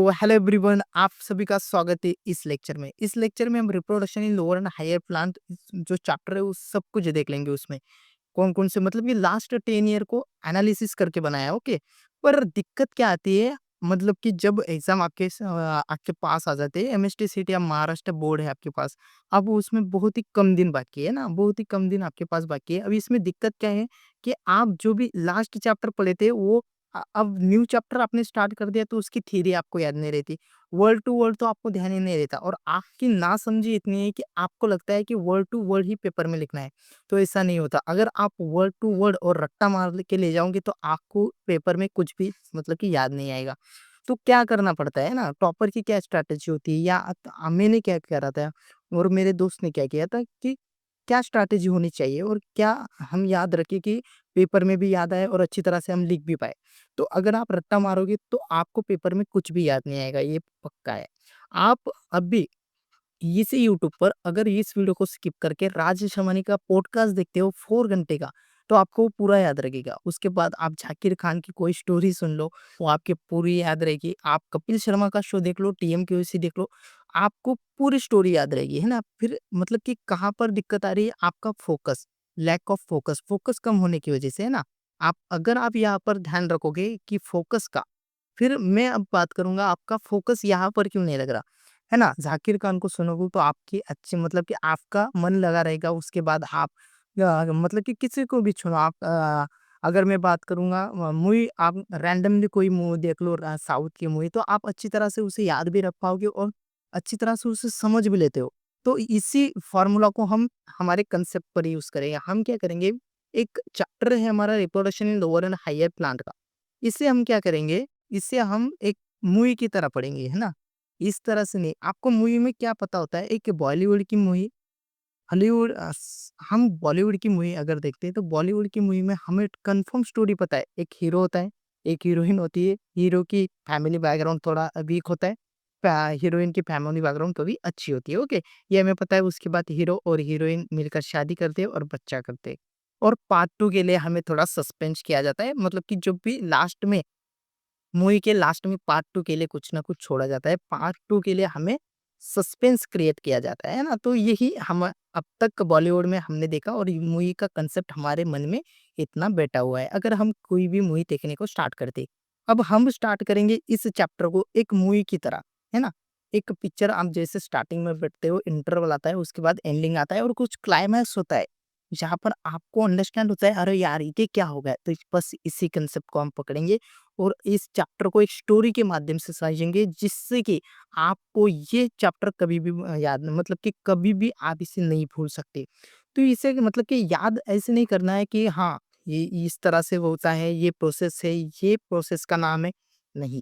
तो hello everyone, आप सभी का स्वागत है इस लेक्चर में। इस लेक्चर में हम reproduction in lower and higher plant जो चैप्टर है, उस सब कुछ देख लेंगे। उसमें कौन-कौन से मतलब ये लास्ट 10 ईयर को एनालिसिस करके बनाया है, ओके। पर दिक्कत क्या आती है, मतलब कि जब एग्ज़ाम आपके पास आ जाते हैं, एमएसटी सीटी या महाराष्ट्र बोर्ड है आपके पास, अब उसमें बहुत ही कम दिन बाकी है ना, बहुत ही कम दिन आपके पास बाकी है। अब इसमें दिक्कत क्या है कि आप जो भी लास्ट चैप्टर पढ़े थे वो अब न्यू चैप्टर आपने स्टार्ट कर दिया तो उसकी थ्योरी आपको याद नहीं रहती। वर्ड टू वर्ड तो आपको ध्यान ही नहीं रहता और आपकी नासमझी इतनी है कि आपको लगता है कि वर्ड टू वर्ड ही पेपर में लिखना है। तो ऐसा नहीं होता। अगर आप वर्ड टू वर्ड और रट्टा मार के ले जाओगे तो आपको पेपर में कुछ भी मतलब कि याद नहीं आएगा। तो क्या करना पड़ता है ना, टॉपर की क्या स्ट्रैटेजी होती है या मैंने क्या करा था और मेरे दोस्त ने क्या किया था कि क्या स्ट्रैटेजी होनी चाहिए और क्या हम याद रखें कि पेपर में भी याद आए और अच्छी तरह से हम लिख भी पाए। तो अगर आप रट्टा मारोगे तो आपको पेपर में कुछ भी याद नहीं आएगा, ये पक्का है। आप अभी इसी यूट्यूब पर अगर इस वीडियो को स्किप करके राजेश शमानी का पॉडकास्ट देखते हो 4 घंटे का, तो आपको वो पूरा याद रहेगा। उसके बाद आप जाकिर खान की कोई स्टोरी सुन लो, वो आपके पूरी याद रहेगी। आप कपिल शर्मा का शो देख लो, टीएमक्यूसी देख लो, आपको पूरी स्टोरी याद रहेगी, है ना? फिर मतलब कि कहाँ पर दिक्कत आ रही है? आपका focus, lack of focus, focus कम होने की वजह से, है ना? अगर आप यहाँ पर ध्यान रखोगे कि फोकस का, फिर मैं अब बात करूँगा आपका फोकस यहाँ पर क्यों नहीं लग रहा। है ना? ज़ाकिर खान को सुनोगे तो आपकी अच्छी मतलब कि आपका मन लगा रहेगा। उसके बाद आप मतलब कि किसी को भी चुनो आप अगर मैं बात करूँगा मूवी आप रैंडमली कोई मूवी देख लो साउथ की मूवी तो आप अच्छी तरह से उसे याद भी रख पाओगे और अच्छी तरह से उसे समझ भी लेते हो। तो इसी फ़ॉर्मूला को हम हमारे कंसेप्ट पर यूज़ करेंगे। हम क्या करेंगे, एक चैप्टर है हमारा reproduction in lower and higher plant का। इसे हम क्या करेंगे, इसे हम एक मूवी की तरह पढ़ेंगे, है ना? इस तरह से नहीं, आपको मूवी में क्या पता होता है, एक बॉलीवुड की मूवी, हॉलीवुड हम बॉलीवुड की मूवी अगर देखते हैं, तो बॉलीवुड की मूवी में हमें कन्फर्म स्टोरी पता है। एक हीरो होता है, एक हीरोइन होती है, हीरो की फैमिली बैकग्राउंड थोड़ा वीक होता है, हीरोइन की फैमिली बैकग्राउंड थोड़ी अच्छी होती है, ओके? ये हमें पता है। उसके बाद हीरो और हीरोइन मिलकर शादी करते हैं और बच्चा करते हैं। और पार्ट 2 के लिए हमें थोड़ा सस्पेंस किया जाता है, मतलब कि जो भी लास्ट में मूवी के लास्ट में पार्ट 2 के लिए कुछ ना कुछ छोड़ा जाता है। पार्ट 2 के लिए हमें सस्पेंस क्रिएट किया जाता है ना? तो यही हम अब तक बॉलीवुड में हमने देखा और ये मूवी का कांसेप्ट हमारे मन में इतना बैठा हुआ है। अगर हम कोई भी मूवी देखने को स्टार्ट करते, अब हम स्टार्ट करेंगे इस चैप्टर को एक मूवी की तरह, है ना? एक पिक्चर आप जैसे स्टार्टिंग में बैठते हो, इंटरवल आता है, उसके बाद एंडिंग आता है और कुछ क्लाइमैक्स होता है, जहाँ पर आपको अंडरस्टैंड होता है, अरे यार! ये क्या हो गया? तो बस इसी कांसेप्ट को हम पकड़ेंगे और इस चैप्टर को एक स्टोरी के माध्यम से समझेंगे जिससे कि आपको ये चैप्टर कभी भी याद मतलब कि कभी भी आप इसे नहीं भूल सकते। तो इसे मतलब कि याद ऐसे नहीं करना है कि हाँ, ये इस तरह से होता है, ये प्रोसेस है, ये प्रोसेस का नाम है, नहीं।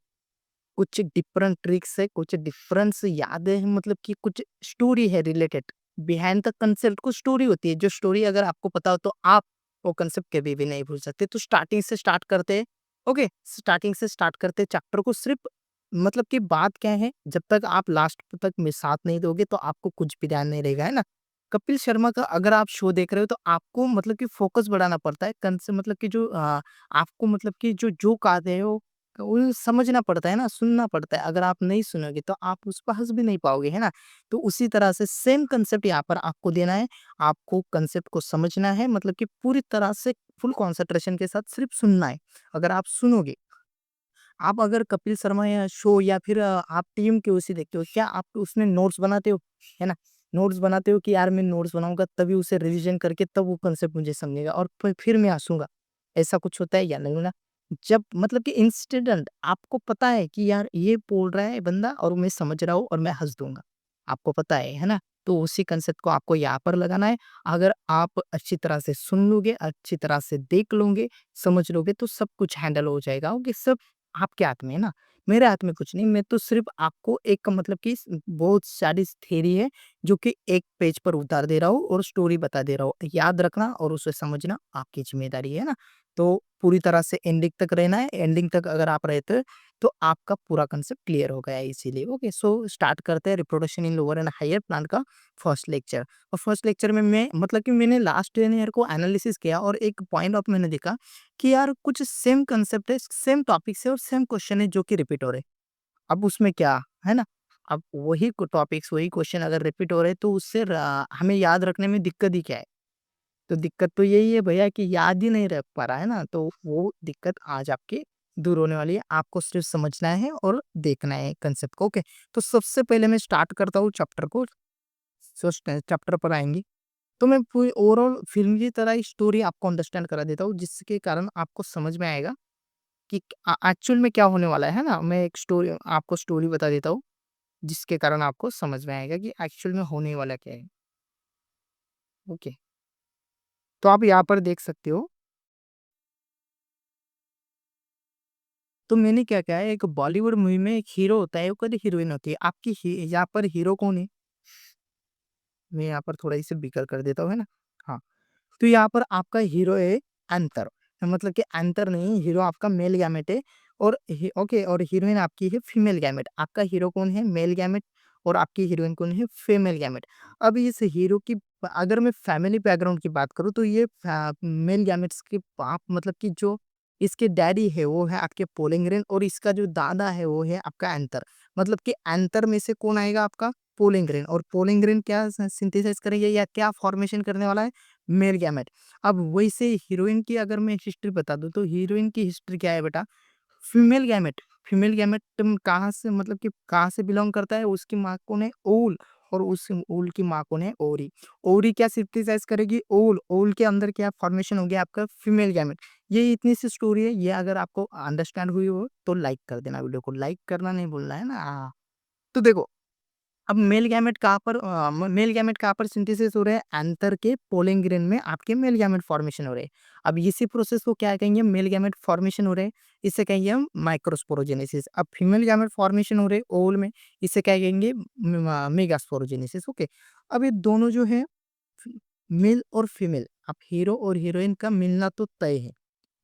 कुछ डिफरेंट ट्रिक्स है, कुछ डिफरेंस यादें हैं, मतलब कि कुछ स्टोरी है रिलेटेड। बिहाइंड द कांसेप्ट कुछ स्टोरी होती है, जो स्टोरी अगर आपको पता हो तो आप वो कांसेप्ट कभी भी नहीं भूल सकते। तो स्टार्टिंग से स्टार्ट करते हैं, ओके? स्टार्टिंग से स्टार्ट करते हैं चैप्टर को। सिर्फ मतलब कि बात क्या है, जब तक आप लास्ट तक में साथ नहीं दोगे तो आपको कुछ भी ध्यान नहीं रहेगा, है ना? कपिल शर्मा का अगर आप शो देख रहे हो तो आपको मतलब कि फोकस बढ़ाना पड़ता है। मतलब कि जो आपको मतलब कि जो जोक आते हैं वो समझना पड़ता है ना, सुनना पड़ता है। अगर आप नहीं सुनोगे तो आप उस पर हँस भी नहीं पाओगे, है ना? तो उसी तरह से सेम कांसेप्ट यहाँ पर आपको देना है। आपको कांसेप्ट को समझना है, मतलब कि पूरी तरह से फुल कंसंट्रेशन के साथ सिर्फ सुनना है। अगर आप सुनोगे, आप अगर कपिल शर्मा या शो या फिर आप टीम के उसे देखते हो, क्या आप उसमें नोट्स बनाते हो? है ना? नोट्स बनाते हो कि यार मैं नोट्स बनाऊँगा तभी उसे रिविज़न करके तब वो कांसेप्ट मुझे समझेगा और फिर मैं हँसूँगा। ऐसा कुछ होता है या नहीं ना? जब मतलब कि इंस्टेंट आपको पता है कि यार ये बोल रहा है बंदा और मैं समझ रहा हूँ और मैं हँस दूँगा। आपको पता है ना? तो उसी कांसेप्ट को आपको यहाँ पर लगाना है। अगर आप अच्छी तरह से सुन लोगे, अच्छी तरह से देख लोगे, समझ लोगे तो सब कुछ हैंडल हो जाएगा। ओके, सब आपके हाथ में है ना, मेरे हाथ में कुछ नहीं। मैं तो सिर्फ़ आपको एक मतलब कि बहुत सारी थ्योरी है जो कि एक पेज पर उतार दे रहा हूँ और स्टोरी बता दे रहा हूँ। याद रखना और उसे समझना आपकी ज़िम्मेदारी है ना? तो पूरी तरह से एंडिंग तक रहना है। एंडिंग तक अगर आप रहते हो तो आपका पूरा कांसेप्ट क्लियर हो गया है इसीलिए। ओके, सो स्टार्ट करते हैं reproduction in lower and higher plant का फर्स्ट लेक्चर। और फर्स्ट लेक्चर में मैं मतलब कि मैंने लास्ट 10 ईयर को एनालिसिस किया और एक पॉइंट ऑफ मैंने देखा कि यार कुछ सेम कांसेप्ट है, सेम टॉपिक्स है और सेम क्वेश्चन है जो कि रिपीट हो रहे हैं। अब उसमें क्या, है ना? अब वही टॉपिक्स, वही क्वेश्चन अगर रिपीट हो रहे हैं तो उससे हमें याद रखने में दिक्कत ही क्या है? तो दिक्कत तो यही है भैया कि याद ही नहीं रख पा रहा है ना, तो वो दिक्कत आज आपकी दूर होने वाली है। आपको सिर्फ़ समझना है और देखना है कंसेप्ट को, ओके? तो सबसे पहले मैं स्टार्ट करता हूँ चैप्टर को, चैप्टर पर आएँगे। तो मैं पूरी ओवरऑल फ़िल्म की तरह ही स्टोरी आपको अंडरस्टैंड करा देता हूँ, जिसके कारण आपको समझ में आएगा कि एक्चुअल में क्या होने वाला है ना? मैं एक स्टोरी बता देता हूँ, जिसके कारण आपको समझ में आएगा कि एक्चुअल में होने वाला क्या है, ओके? तो आप यहाँ पर देख सकते हो, तो मैंने क्या किया है, एक बॉलीवुड मूवी में एक हीरो होता है, एक हीरोइन होती है। आपकी ही यहाँ पर हीरो कौन है? मैं यहाँ पर थोड़ा इसे बिगर कर देता हूँ, है ना? हाँ। तो यहाँ पर आपका हीरो है एंथर, मतलब कि एंथर नहीं, हीरो आपका मेल गैमेट है, और ओके, और हीरोइन आपकी है फीमेल गैमेट। आपका हीरो कौन है? मेल गैमेट, और आपकी हीरोइन कौन है? Female gamete. अब इस हीरो की अगर मैं फैमिली बैकग्राउंड की बात करूँ, तो ये मेल गैमेट्स के बाप, मतलब कि जो इसके डैडी है वो है आपके पोलिंगरेन, और इसका जो दादा है वो है आपका एंथर। मतलब कि एंथर में से कौन आएगा? आपका पोलिंगरेन, और पोलिंगरेन क्या सिंथेसाइज करेंगे या क्या फॉर्मेशन करने वाला है? Male gamete. अब वैसे हीरोइन की अगर मैं हिस्ट्री बता दूँ, तो हीरोइन की हिस्ट्री क्या है बेटा? Female gamete. फीमेल गैमेट कहाँ से, मतलब कि कहाँ से बिलॉन्ग करता है? उसकी माँ कौन है? ओवुल, और उस ओवुल की माँ कौन है? ओवरी। ओवरी क्या सिंथेसाइज़ करेगी? ओवुल। ओवुल के अंदर क्या फॉर्मेशन हो गया आपका? Female gamete. ये इतनी सी स्टोरी है, ये अगर आपको अंडरस्टैंड हुई हो तो लाइक कर देना वीडियो को, लाइक करना नहीं भूलना है ना? हाँ। तो देखो, अब मेल गैमेट कहाँ पर सिंथेसिस हो रहा है? एंथर के पोलिंग ग्रेन में आपके मेल गैमेट फॉर्मेशन हो रहे हैं। अब इसी प्रोसेस को क्या कहेंगे? मेल गैमेट फॉर्मेशन हो रहे हैं, इसे कहेंगे हम माइक्रोस्पोरोजेनेसिस। अब फीमेल गैमेट फॉर्मेशन हो रहे हैं ओवल में, इसे क्या कहेंगे? Megasporogenesis, okay. अब ये दोनों जो है, मेल और फीमेल, अब हीरो और हीरोइन का मिलना तो तय है,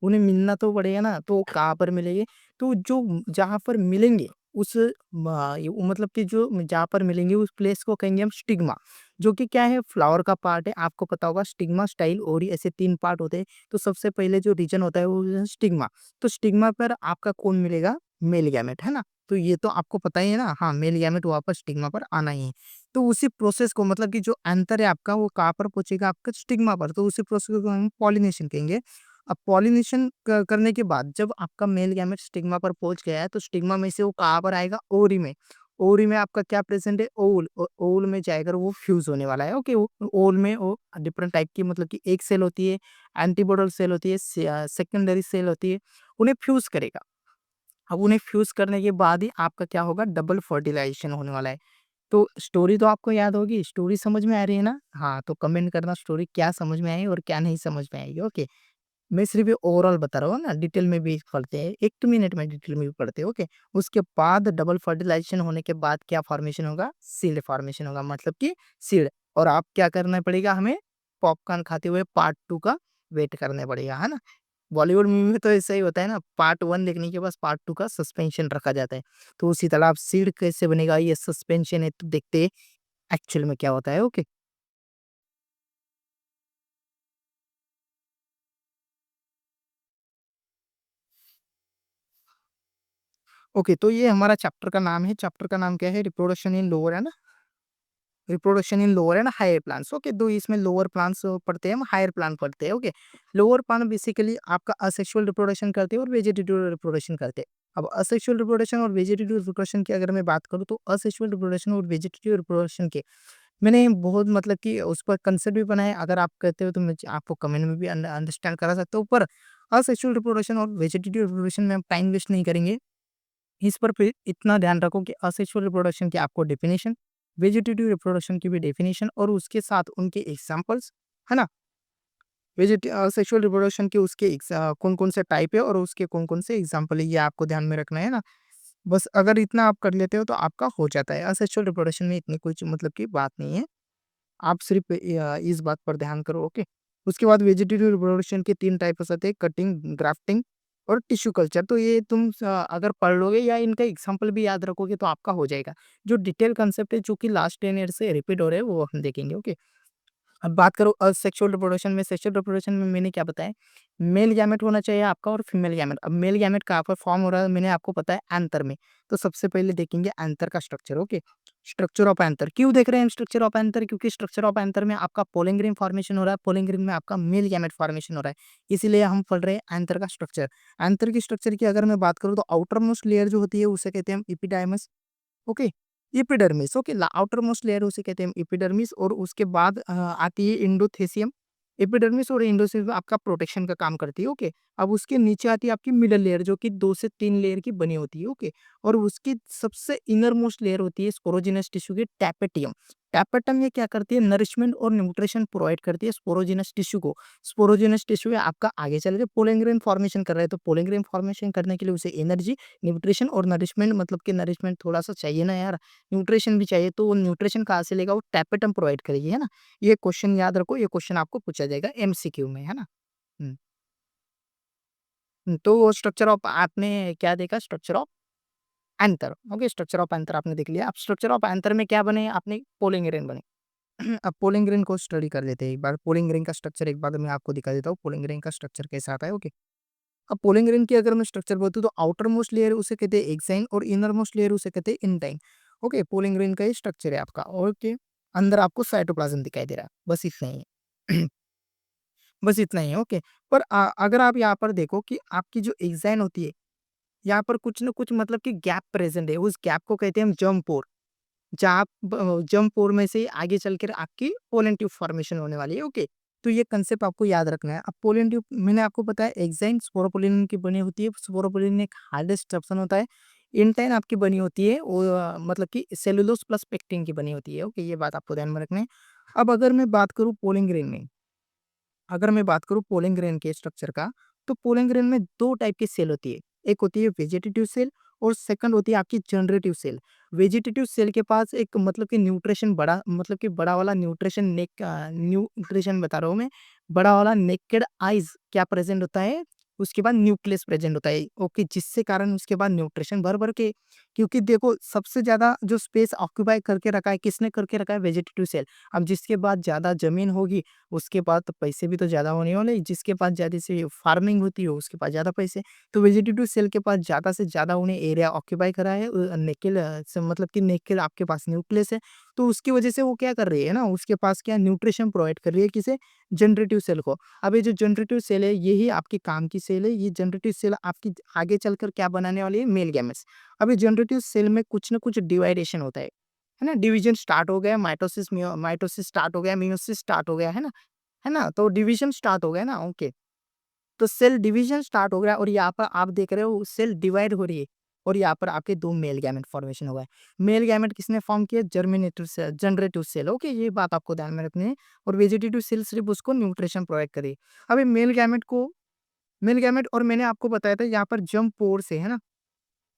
उन्हें मिलना तो पड़ेगा ना, तो कहाँ पर मिलेंगे? तो जो जहाँ पर मिलेंगे उस मतलब कि जो जहाँ पर मिलेंगे उस प्लेस को कहेंगे हम स्टिग्मा, जो कि क्या है? फ्लावर का पार्ट है। आपको पता होगा स्टिग्मा, स्टाइल और ऐसे 3 पार्ट होते हैं। तो सबसे पहले जो रीजन होता है वो है स्टिग्मा। तो स्टिग्मा पर आपका कौन मिलेगा? मेल गैमेट, है ना? तो ये तो आपको पता ही है ना? हाँ, मेल गैमेट वहाँ पर स्टिग्मा पर आना ही है। तो उसी प्रोसेस को, मतलब कि जो एंथर है आपका, वो कहाँ पर पहुँचेगा? आपका स्टिग्मा पर। तो उसी प्रोसेस को हम पॉलिनेशन कहेंगे। अब पॉलिनेशन करने के बाद जब आपका मेल गैमेट स्टिग्मा पर पहुंच गया है, तो स्टिग्मा में से वो कहाँ पर आएगा? ओवरी में। ओवरी में आपका क्या प्रेजेंट है? ओवुल। ओवुल में जाकर वो फ्यूज होने वाला है, ओके। ओवुल में वो डिफरेंट टाइप की, मतलब कि एक सेल होती है, एंटीबॉडल सेल होती है, सेकेंडरी सेल होती है, उन्हें फ्यूज करेगा। अब उन्हें फ्यूज करने के बाद ही आपका क्या होगा? डबल फर्टिलाइजेशन होने वाला है। तो स्टोरी तो आपको याद होगी, स्टोरी समझ में आ रही है ना? हाँ, तो कमेंट करना स्टोरी क्या समझ में आई और क्या नहीं समझ में आई, ओके। मैं सिर्फ़ ये ओवरऑल बता रहा हूँ ना, डिटेल में भी पढ़ते हैं, 1 मिनट में डिटेल में भी पढ़ते हैं, ओके। उसके बाद डबल फर्टिलाइज़ेशन होने के बाद क्या फॉर्मेशन होगा? सीड फॉर्मेशन होगा, मतलब कि सीड। और आप क्या करना पड़ेगा हमें? पॉपकॉर्न खाते हुए पार्ट 2 का वेट करना पड़ेगा, है ना? बॉलीवुड मूवी में तो ऐसा ही होता है ना, पार्ट 1 देखने के बाद पार्ट 2 का सस्पेंशन रखा जाता है। तो उसी तरह अब सीड कैसे बनेगा? ये सस्पेंशन है, तो देखते हैं एक्चुअल में क्या होता है, ओके। ओके, तो ये हमारा चैप्टर का नाम है, चैप्टर का नाम क्या है? रिप्रोडक्शन इन लोअर, है ना? Reproduction in lower and higher plants, okay. दो इसमें लोअर प्लांट्स पढ़ते हैं हम, हायर प्लांट पढ़ते हैं, ओके। लोअर प्लांट बेसिकली आपका असेक्सुअल रिप्रोडक्शन करते हैं और वेजिटेटिव रिप्रोडक्शन करते हैं। अब असेक्सुअल रिप्रोडक्शन और वेजिटेटिव रिप्रोडक्शन की अगर मैं बात करूँ, तो असेक्सुअल रिप्रोडक्शन और वेजिटेटिव रिप्रोडक्शन के मैंने बहुत, मतलब कि उस पर कंसेप्ट भी बनाया। अगर आप कहते हो तो मैं आपको कमेंट में भी अंडरस्टैंड करा सकता हूँ, पर असेक्सुअल रिप्रोडक्शन और वेजिटेटिव रिप्रोडक्शन में हम टाइम वेस्ट नहीं करेंगे। इस पर फिर इतना ध्यान रखो कि असेक्सुअल रिप्रोडक्शन की आपको डेफिनेशन, वेजिटेटिव रिप्रोडक्शन की भी डेफिनेशन, और उसके साथ उनके एग्जांपल्स, है ना? सेक्सुअल रिप्रोडक्शन के उसके कौन-कौन से टाइप है और उसके कौन-कौन से एग्जांपल है, ये आपको ध्यान में रखना है ना? बस अगर इतना आप कर लेते हो तो आपका हो जाता है। असेक्सुअल रिप्रोडक्शन में इतनी कुछ, मतलब की बात नहीं है। आप सिर्फ इस बात पर ध्यान करो, ओके। उसके बाद वेजिटेटिव रिप्रोडक्शन के 3 टाइप्स आते हैं, कटिंग, ग्राफ्टिंग और टिश्यू कल्चर। तो ये तुम अगर पढ़ लोगे या इनका एग्जांपल भी याद रखोगे तो आपका हो जाएगा। जो डिटेल कंसेप्ट है, जो कि लास्ट 10 ईयर से रिपीट हो रहे हैं, वो हम देखेंगे, ओके। अब बात करो सेक्सुअल रिप्रोडक्शन में, सेक्सुअल रिप्रोडक्शन में मैंने क्या बताया, मेल गैमेट होना चाहिए आपका और फीमेल गैमेट। अब मेल गैमेट कहाँ पर फॉर्म हो रहा है मैंने आपको बताया एंथर में। तो सबसे पहले देखेंगे एंथर का structure, okay. Structure of anther क्यों देख रहे हैं स्ट्रक्चर ऑफ एंथर, क्योंकि स्ट्रक्चर ऑफ एंथर में आपका पोलिंग रिंग फॉर्मेशन हो रहा है, पोलिंग रिंग में आपका मेल गैमेट फॉर्मेशन हो रहा है, इसीलिए हम पढ़ रहे हैं एंथर का स्ट्रक्चर। एंथर की स्ट्रक्चर की अगर मैं बात करूँ तो आउटर मोस्ट लेयर जो होती है उसे कहते हैं हम epidermis, okay. Epidermis, okay, outermost layer उसे कहते हैं एपिडर्मिस, और उसके बाद आती है इंडोथेसियम। एपिडर्मिस और इंडोथेसियम आपका प्रोटेक्शन का काम करती है, ओके। अब उसके नीचे आती है आपकी मिडल लेयर जो कि 2 से 3 लेयर की बनी होती है, ओके। और उसकी सबसे इनर मोस्ट लेयर होती है स्पोरोजिनस टिश्यू की टैपेटियम। टैपेटम ये क्या करती है, नरिशमेंट और न्यूट्रिशन प्रोवाइड करती है स्पोरोजिनस टिश्यू को। स्पोरोजिनस टिश्यू है आपका आगे चल के पोलिंग ग्रेन फॉर्मेशन कर रहा है, तो पोलिंग ग्रेन फॉर्मेशन करने के लिए उसे एनर्जी, न्यूट्रिशन और नरिशमेंट, मतलब कि नरिशमेंट थोड़ा-सा चाहिए ना यार, न्यूट्रिशन भी चाहिए, तो वो न्यूट्रिशन कहाँ से लेगा, वो टैपेटम प्रोवाइड करेगी, है ना? ये क्वेश्चन याद रखो, ये क्वेश्चन आपको पूछा जाएगा एमसीक्यू में, है ना? हुँ। तो वो स्ट्रक्चर ऑफ आपने क्या देखा, structure of anther, okay, structure of anther आपने देख लिया। अब स्ट्रक्चर ऑफ एंथर में क्या बने, आपने पोलिंग ग्रेन बने। अब पोलिंग ग्रेन को स्टडी कर लेते हैं एक बार। पोलिंग ग्रेन का स्ट्रक्चर एक बार मैं आपको दिखा देता हूँ, पोलिंग ग्रेन का स्ट्रक्चर कैसा आता है, ओके। अब पोलिंग ग्रेन की अगर मैं स्ट्रक्चर बोलूँ तो आउटर मोस्ट लेयर उसे कहते हैं एक्साइन और इनर मोस्ट लेयर उसे कहते हैं इंटाइन, ओके। पोलिंग ग्रेन का ये स्ट्रक्चर है आपका, ओके। अंदर आपको साइटोप्लाज्म दिखाई दे रहा है, बस इतना ही है। बस इतना ही है, ओके। पर अगर आप यहाँ पर देखो कि आपकी जो एक्साइन होती है, यहाँ पर कुछ न कुछ मतलब कि गैप प्रेजेंट है, उस गैप को कहते हैं हम जर्म पोर। जहाँ जर्म पोर में से आगे चलकर आपकी पोलन ट्यूब फॉर्मेशन होने वाली है, ओके। तो ये कंसेप्ट आपको याद रखना है। अब पोलन ट्यूब मैंने आपको बताया एक्साइन स्पोरोपोलिन की बनी होती है, स्पोरोपोलिन एक हार्डेस्ट स्ट्रक्चर होता है। इंटाइन आपकी बनी होती है वो मतलब कि सेलुलोज प्लस पेक्टिन की बनी होती है, ओके। ये बात आपको ध्यान में रखना है। अब अगर मैं बात करूँ पोलिंग ग्रेन में, अगर मैं बात करूँ पोलिंग ग्रेन के स्ट्रक्चर का, तो पोलिंग ग्रेन में 2 टाइप की सेल होती है। एक होती है वेजिटेटिव सेल और सेकंड होती है आपकी जनरेटिव सेल। वेजिटेटिव सेल के पास एक मतलब कि न्यूट्रिशन बड़ा, मतलब कि बड़ा वाला न्यूट्रिशन न्यूट्रिशन बता रहा हूँ मैं, बड़ा वाला नेकेड आइज़ क्या प्रेज़ेंट होता है, उसके बाद न्यूक्लियस प्रेज़ेंट होता है, ओके, जिससे कारण उसके बाद न्यूट्रिशन भर-भर के, क्योंकि देखो सबसे ज़्यादा जो स्पेस ऑक्यूपाई करके रखा है, किसने करके रखा है, वेजिटेटिव सेल। अब जिसके पास ज़्यादा ज़मीन होगी उसके पास तो पैसे भी तो ज़्यादा होने वाले, जिसके पास ज़्यादा से फार्मिंग होती है उसके पास ज़्यादा पैसे। तो वेजिटेटिव सेल के पास ज़्यादा से ज़्यादा उन्हें एरिया ऑक्यूपाई करा है, निकेल से मतलब कि निकेल आपके पास न्यूक्लियस है, तो उसकी वजह से वो क्या कर रही है ना, उसके पास क्या न्यूट्रिशन प्रोवाइड कर रही है, किसे, जनरेटिव सेल को। अब ये जो जनरेटिव सेल है यही आपके काम की सेल है, ये जनरेटिव सेल आपकी आगे चलकर क्या बनाने वाली है, मेल गैमेट्स। अब ये जनरेटिव सेल में कुछ ना कुछ डिवाइडेशन होता है ना? डिवीजन स्टार्ट हो गया, माइटोसिस स्टार्ट हो गया, मेयोसिस स्टार्ट हो गया, है ना? तो डिवीजन स्टार्ट हो गया ना, ओके। तो सेल डिवीजन स्टार्ट हो गया और यहाँ पर आप देख रहे हो सेल डिवाइड हो रही है और यहाँ पर आपके 2 मेल गैमेट फॉर्मेशन हो गए। मेल गैमेट किसने फॉर्म किया? Germinative cell, generative cell, okay. ये बात आपको ध्यान में रखनी है, और वेजिटेटिव सेल सिर्फ उसको न्यूट्रिशन प्रोवाइड करे। अब ये मेल गैमेट और मैंने आपको बताया था यहाँ पर जर्म पोर से, है ना?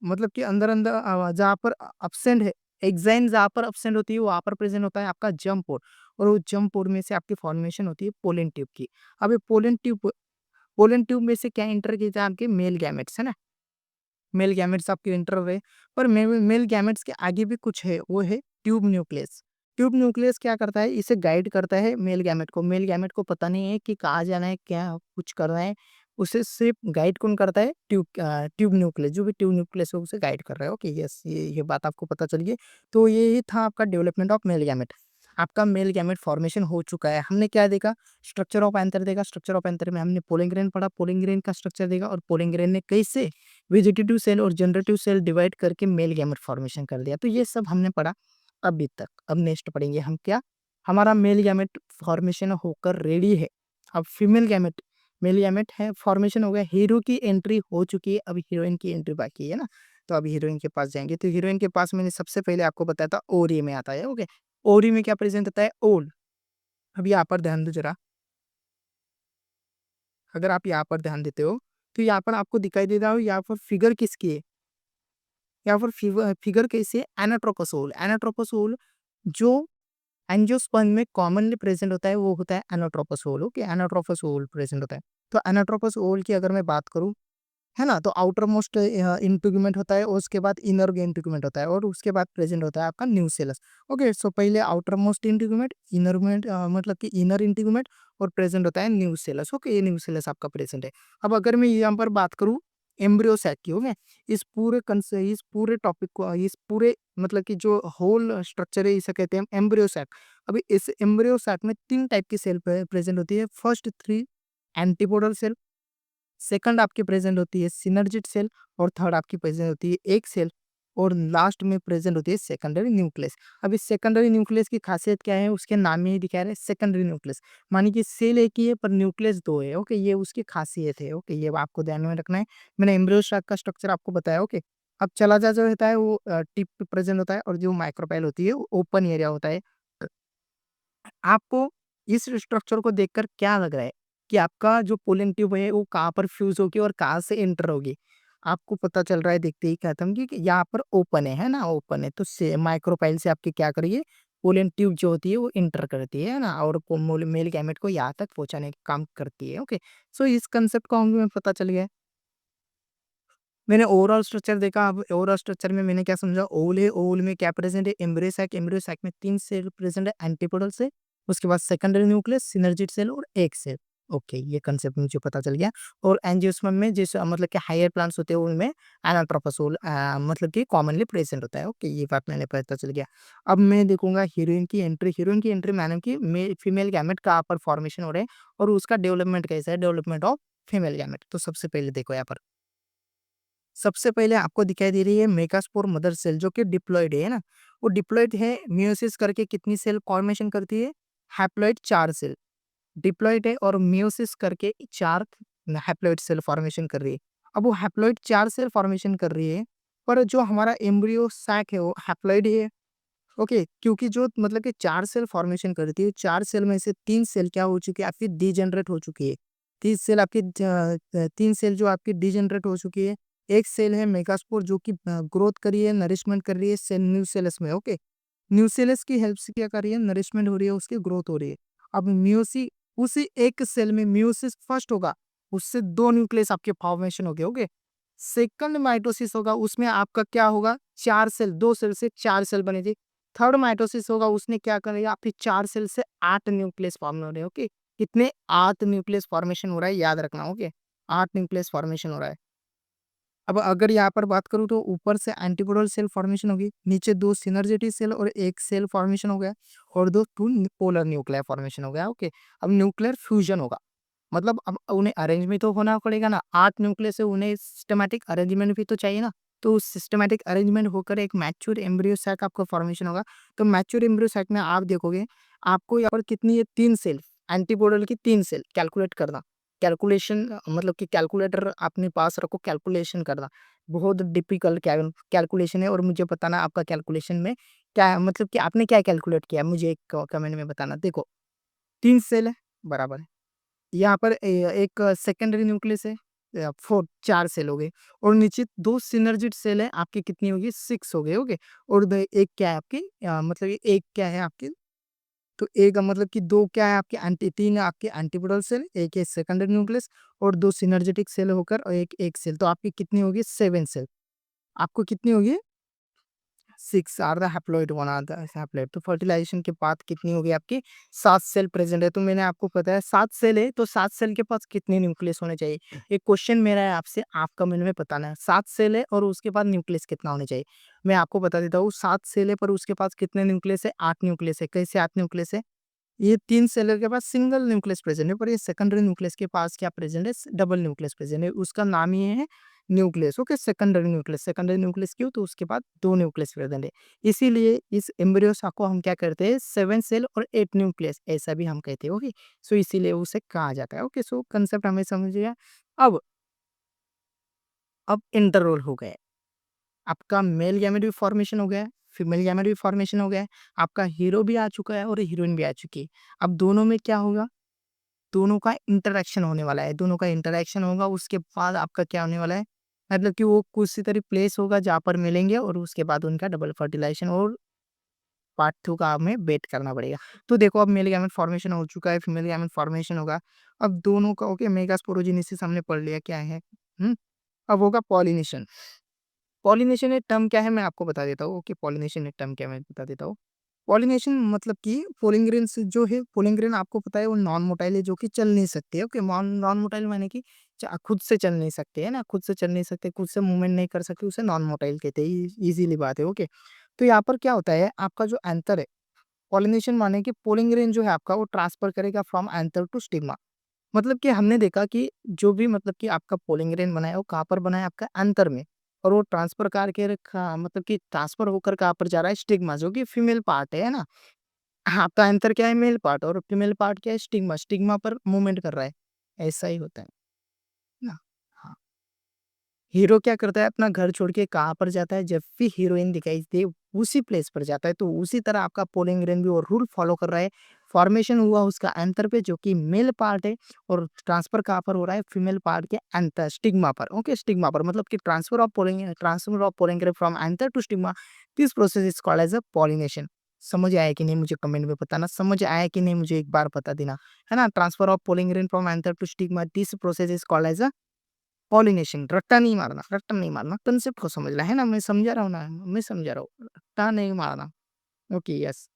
मतलब कि अंदर-अंदर जहाँ पर एब्सेंट है, एग्ज़ाइन जहाँ पर एब्सेंट होती है वहाँ पर प्रेज़ेंट होता है आपका जर्म पोर, और वो जर्म पोर में से आपकी फॉर्मेशन होती है पोलन ट्यूब की। अब ये पोलन ट्यूब में से क्या एंटर किए थे आपके मेल गैमेट्स, है ना? मेल गैमेट्स आपके एंटर हुए, पर मेल गैमेट्स के आगे भी कुछ है, वो है ट्यूब न्यूक्लियस। ट्यूब न्यूक्लियस क्या करता है? इसे गाइड करता है मेल गैमेट को। मेल गैमेट को पता नहीं है कि कहाँ जाना है, क्या कुछ करना है, उसे सिर्फ गाइड कौन करता है? ट्यूब न्यूक्लियस, जो भी ट्यूब न्यूक्लियस है उसे गाइड कर रहा है, ओके, यस, ये बात आपको पता चल गई। तो ये ही था आपका डेवलपमेंट ऑफ मेल गैमेट। आपका मेल गैमेट फॉर्मेशन हो चुका है। हमने क्या देखा? स्ट्रक्चर ऑफ एंथर देखा, स्ट्रक्चर ऑफ एंथर में हमने पोलिंग ग्रेन पढ़ा, पोलिंग ग्रेन का स्ट्रक्चर देखा, और पोलिंग ग्रेन ने कैसे वेजिटेटिव सेल और जनरेटिव सेल डिवाइड करके मेल गैमेट फॉर्मेशन कर दिया। तो ये सब हमने पढ़ा अभी तक। अब नेक्स्ट पढ़ेंगे हम क्या? हमारा मेल गैमेट फॉर्मेशन होकर रेडी है। अब फीमेल गैमेट, मेल गैमेट है, फॉर्मेशन हो गया, हीरो की एंट्री हो चुकी है, अब हीरोइन की एंट्री बाकी है ना? तो अभी हीरोइन के पास जाएँगे, तो हीरोइन के पास मैंने सबसे पहले आपको बताया था ओरी में आता है, ओके। ओरी में क्या प्रेज़ेंट होता है? ओल। अब यहाँ पर ध्यान दो ज़रा, अगर आप यहाँ पर ध्यान देते हो, तो यहाँ पर आपको दिखाई दे रहा हो, यहाँ पर फिगर किसकी है? यहाँ पर फिगर कैसी है? Anatropous Oval. एनाट्रोपस ओवल जो एंजियोस्पर्म में कॉमनली प्रेज़ेंट होता है, वो होता है anatropous Oval, okay, anatropous Oval present होता है। तो एनाट्रोपस ओवल की अगर मैं बात करूँ, है ना? तो आउटर मोस्ट इंटीग्यूमेंट होता है और उसके बाद इनर इंटीग्यूमेंट होता है और उसके बाद प्रेजेंट होता है आपका न्यूक्लियस। ओके, सो पहले आउटर मोस्ट इंटीग्यूमेंट, मतलब कि इनर इंटीग्यूमेंट और प्रेजेंट होता है न्यूक्लियस। ओके, ये न्यूक्लियस आपका प्रेजेंट है। अब अगर मैं यहाँ पर बात करूँ एम्ब्रियो सैक की, ओके, इस पूरे टॉपिक को, इस पूरे मतलब कि जो होल स्ट्रक्चर है इसे कहते हैं एम्ब्रियो सैक। अभी इस एम्ब्रियो सैक में 3 टाइप की सेल प्रेजेंट होती है। फर्स्ट 3 एंटीपोडल सेल, सेकंड आपकी प्रेजेंट होती है सिनर्जिड सेल और थर्ड आपकी प्रेजेंट होती है एक सेल और लास्ट में प्रेजेंट होती है सेकेंडरी न्यूक्लियस। अब इस सेकेंडरी न्यूक्लियस की खासियत क्या है, उसके नाम में ही दिखा रहे हैं सेकेंडरी न्यूक्लियस, मानी कि सेल एक ही है पर न्यूक्लियस दो है। ओके, ये उसकी खासियत है। ओके, ये आपको ध्यान में रखना है। मैंने एम्ब्रियो स्ट्रक्चर का स्ट्रक्चर आपको बताया। ओके, अब चला जा जो होता है वो टिप पे प्रेजेंट होता है और जो माइक्रोपाइल होती है वो ओपन एरिया होता है। आपको इस स्ट्रक्चर को देखकर क्या लग रहा है कि आपका जो पोलन ट्यूब है वो कहाँ पर फ्यूज होगी और कहाँ से एंटर होगी? आपको पता चल रहा है देखते ही खत्म कि यहाँ पर ओपन है ना? ओपन है तो से माइक्रोपाइल से आपकी क्या करिए, पोलन ट्यूब जो होती है वो एंटर करती है ना? और मेल गैमेट को यहाँ तक पहुँचाने का काम करती है। ओके, सो इस कंसेप्ट को हमें पता चल गया। मैंने ओवरऑल स्ट्रक्चर देखा। अब ओवरऑल स्ट्रक्चर में मैंने क्या समझा, ओवल है, ओवल में क्या प्रेजेंट है, एम्ब्रियो सैक में 3 सेल प्रेजेंट है एंटीपोडल से, उसके बाद सेकेंडरी न्यूक्लियस, सिनर्जिड सेल और एक सेल। ओके, ये कंसेप्ट मुझे पता चल गया। और एंजियोस्पर्म में जिस मतलब कि हायर प्लांट्स होते हैं उनमें एनाट्रोपोसोल मतलब कि कॉमनली प्रेजेंट होता है। ओके, ये बात मैंने पता चल गया। अब मैं देखूंगा हीरोइन की एंट्री मैंने की फीमेल गैमेट कहाँ पर फॉर्मेशन हो रहे हैं और उसका डेवलपमेंट कैसा है, डेवलपमेंट ऑफ फीमेल गैमेट। तो सबसे पहले देखो यहाँ पर, सबसे पहले आपको दिखाई दे रही है मेगास्पोर मदर सेल जो कि डिप्लॉइड है ना? वो डिप्लॉइड है, मियोसिस करके कितनी सेल फॉर्मेशन करती है? Haploid 4 cell. डिप्लॉइड है और मियोसिस करके 4 हैप्लॉइड सेल फॉर्मेशन कर रही है। अब वो हैप्लॉइड 4 सेल फॉर्मेशन कर रही है, पर जो हमारा एम्ब्रियो सैक है वो हैप्लॉइड है। ओके, क्योंकि जो मतलब कि 4 सेल फॉर्मेशन करती है, 4 सेल में से 3 सेल क्या हो चुकी है आपकी, डीजेनरेट हो चुकी है। 3 सेल जो आपकी डीजेनरेट हो चुकी है। एक सेल है मेगास्पोर जो कि ग्रोथ कर रही है, नरिशमेंट कर रही है सेल न्यूसेलस में। ओके, न्यूसेलस की हेल्प से क्या कर रही है, नरिशमेंट हो रही है, उसकी ग्रोथ हो रही है। अब मियोसी उसी एक सेल में मियोसिस फर्स्ट होगा, उससे 2 न्यूक्लियस आपके फॉर्मेशन हो गए। ओके, सेकंड माइटोसिस होगा, उसमें आपका क्या होगा, 4 सेल, 2 सेल से 4 सेल बनेगी। थर्ड माइटोसिस होगा, उसने क्या करेगा, आपके 4 सेल से 8 न्यूक्लियस फॉर्म हो रहे हैं। ओके, कितने, 8 न्यूक्लियस फॉर्मेशन हो रहा है, याद रखना। ओके, 8 न्यूक्लियस फॉर्मेशन हो रहा है। अब अगर यहाँ पर बात करूँ तो ऊपर से एंटीपोडल सेल फॉर्मेशन होगी, नीचे 2 सिनर्जेटिक सेल और 1 सेल फॉर्मेशन हो गया और 2 पोलर न्यूक्लियर फॉर्मेशन हो गया। ओके, अब न्यूक्लियर फ्यूजन होगा, मतलब अब उन्हें अरेंज भी तो होना पड़ेगा ना, 8 न्यूक्लियस है, उन्हें सिस्टमैटिक अरेंजमेंट भी तो चाहिए ना। तो उस सिस्टमैटिक अरेंजमेंट होकर एक मैच्योर एम्ब्रियो सैक आपका फॉर्मेशन होगा। तो मैच्योर एम्ब्रियो सैक में आप देखोगे, आपको यहाँ पर कितनी है, 3 सेल, एंटीपोडल की 3 सेल कैलकुलेट करना। कैलकुलेशन मतलब कि कैलकुलेटर अपने पास रखो, कैलकुलेशन करना। बहुत डिफिकल्ट कैलकुलेशन है और मुझे बताना आपका कैलकुलेशन में क्या मतलब कि आपने क्या कैलकुलेट किया है, मुझे एक कमेंट में बताना। देखो 3 सेल है, बराबर है। यहाँ पर एक सेकेंडरी न्यूक्लियस है, 4 सेल हो गए और नीचे 2 सिनर्जिड सेल है, आपकी कितनी होगी, 6 हो गए। ओके, और एक क्या है आपकी मतलब ये एक क्या है आपकी, तो एक मतलब कि 2 क्या है आपके, 3 आपके एंटीपोडल सेल, 1 है सेकेंडरी न्यूक्लियस और 2 सिनर्जेटिक सेल होकर और एक सेल, तो आपकी कितनी होगी, 7 सेल। आपको कितनी होगी, 6 are the haploid, 1 are the haploid. तो फर्टिलाइजेशन के बाद कितनी होगी आपकी, 7 सेल प्रेजेंट है। तो मैंने आपको पता है 7 सेल है, तो 7 सेल के पास कितने न्यूक्लियस होने चाहिए? एक क्वेश्चन मेरा है आपसे, आपका कमेंट में बताना है। 7 सेल है और उसके बाद न्यूक्लियस कितना होने चाहिए? मैं आपको बता देता हूँ, 7 सेल है पर उसके पास कितने न्यूक्लियस है, 8 न्यूक्लियस है। कैसे 8 न्यूक्लियस है? ये 3 सेलर के पास सिंगल न्यूक्लियस प्रेजेंट है, पर ये सेकेंडरी न्यूक्लियस के पास क्या प्रेजेंट है, डबल न्यूक्लियस प्रेजेंट है। उसका नाम ही है न्यूक्लियस। ओके, सेकेंडरी न्यूक्लियस क्यों, तो उसके बाद 2 न्यूक्लियस प्रेजेंट है। इसीलिए इस एम्ब्रियो साक को हम क्या करते हैं, 7 सेल और 8 न्यूक्लियस ऐसा भी हम कहते हैं। ओके, सो इसीलिए उसे कहा जाता है। ओके, सो कंसेप्ट हमें समझ गया। अब इंटररोल हो गया, आपका मेल गैमेट भी फॉर्मेशन हो गया है, फीमेल गैमेट भी फॉर्मेशन हो गया है, आपका हीरो भी आ चुका है और हीरोइन भी आ चुकी है। अब दोनों में क्या होगा, दोनों का इंटरेक्शन होने वाला है, दोनों का इंटरेक्शन होगा, उसके बाद आपका क्या होने वाला है, मतलब कि वो किसी तरह प्लेस होगा जहाँ पर मिलेंगे और उसके बाद उनका डबल फर्टिलाइजेशन और पार्ट 2 का हमें वेट करना पड़ेगा। तो देखो अब मेल गैमेट फॉर्मेशन हो चुका है, फीमेल गैमेट फॉर्मेशन होगा। अब दोनों का ओके, मेगास्पोरोजेनेसिस हमने पढ़ लिया क्या है। अब होगा पॉलिनेशन। पॉलिनेशन एक टर्म क्या है मैं आपको बता देता हूँ। ओके, पॉलिनेशन एक टर्म क्या है मैं बता देता हूँ। पॉलिनेशन मतलब कि पोलिंग ग्रेन्स जो है, पोलिंग ग्रेन आपको पता है वो नॉन मोटाइल है जो कि चल नहीं सकते। ओके, नॉन मोटाइल माने कि खुद से चल नहीं सकते है ना, खुद से चल नहीं सकते, खुद से मूवमेंट नहीं कर सकते, उसे नॉन मोटाइल कहते हैं। इजीली बात है। ओके, तो यहाँ पर क्या होता है आपका जो एंथर है, पॉलिनेशन माने कि पोलिंग ग्रेन जो है आपका वो ट्रांसफर करेगा फ्रॉम एंथर टू स्टिग्मा। मतलब कि हमने देखा कि जो भी मतलब कि आपका पोलिंग ग्रेन बना है वो कहाँ पर बना है आपका एंथर में, और वो ट्रांसफर करके रखा मतलब कि ट्रांसफर होकर कहाँ पर जा रहा है, स्टिग्मा जो कि फीमेल पार्ट है ना। हाँ, आपका एंथर क्या है, मेल पार्ट, और फीमेल पार्ट क्या है, स्टिग्मा, स्टिग्मा पर मूवमेंट कर रहा है। ऐसा ही होता है ना। हाँ, हीरो क्या करता है अपना घर छोड़ के कहाँ पर जाता है, जब भी हीरोइन दिखाई दे उसी प्लेस पर जाता है। तो उसी तरह आपका पोलिंग ग्रेन भी वो रूल फॉलो कर रहा है। फॉर्मेशन हुआ उसका एंथर पे जो कि मेल पार्ट है, और ट्रांसफर कहाँ पर हो रहा है, फीमेल पार्ट के एंथर स्टिग्मा पर। ओके, स्टिग्मा पर मतलब कि transfer of pollen grain from anther to stigma, this process is called as a pollination. समझ आया कि नहीं मुझे कमेंट में बताना, समझ आया कि नहीं मुझे एक बार बता देना, है ना। Transfer of pollen grain from anther to stigma, this process is called as a pollination. रट्टा नहीं मारना, रट्टा नहीं मारना, कंसेप्ट को समझना है ना। मैं समझा रहा हूँ ना, मैं समझा रहा हूँ, रट्टा नहीं मारना। ओके, यस,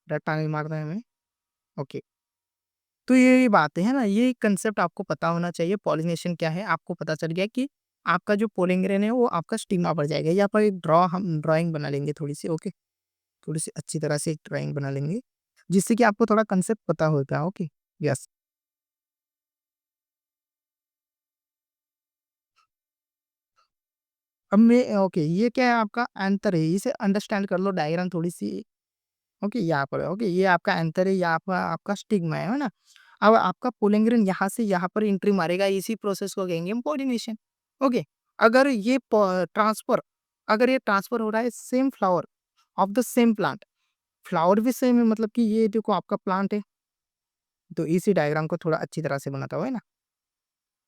रट्टा नहीं मारना है मैं। ओके, तो ये बात है ना, ये कंसेप्ट आपको पता होना चाहिए। पॉलिनेशन क्या है आपको पता चल गया कि आपका जो पोलिंग ग्रेन है वो आपका स्टिग्मा पर जाएगा। यहाँ पर एक हम ड्राइंग बना लेंगे थोड़ी सी। ओके, थोड़ी सी अच्छी तरह से एक ड्राइंग बना लेंगे जिससे कि आपको थोड़ा कंसेप्ट पता होगा। Okay, yes. अब मैं ओके, ये क्या है आपका एंथर है, इसे अंडरस्टैंड कर लो, डायग्राम थोड़ी सी। ओके, यहाँ पर ओके, ये आपका एंथर है, यहाँ पर आपका स्टिग्मा है ना। अब आपका पोलिंग ग्रेन यहाँ से यहाँ पर एंट्री मारेगा, इसी प्रोसेस को कहेंगे हम पॉलिनेशन। ओके, अगर ये ट्रांसफर, अगर ये ट्रांसफर हो रहा है same flower of the same plant, flower भी सेम है, मतलब कि ये देखो आपका प्लांट है, तो इसी डायग्राम को थोड़ा अच्छी तरह से बनाता हुआ है ना।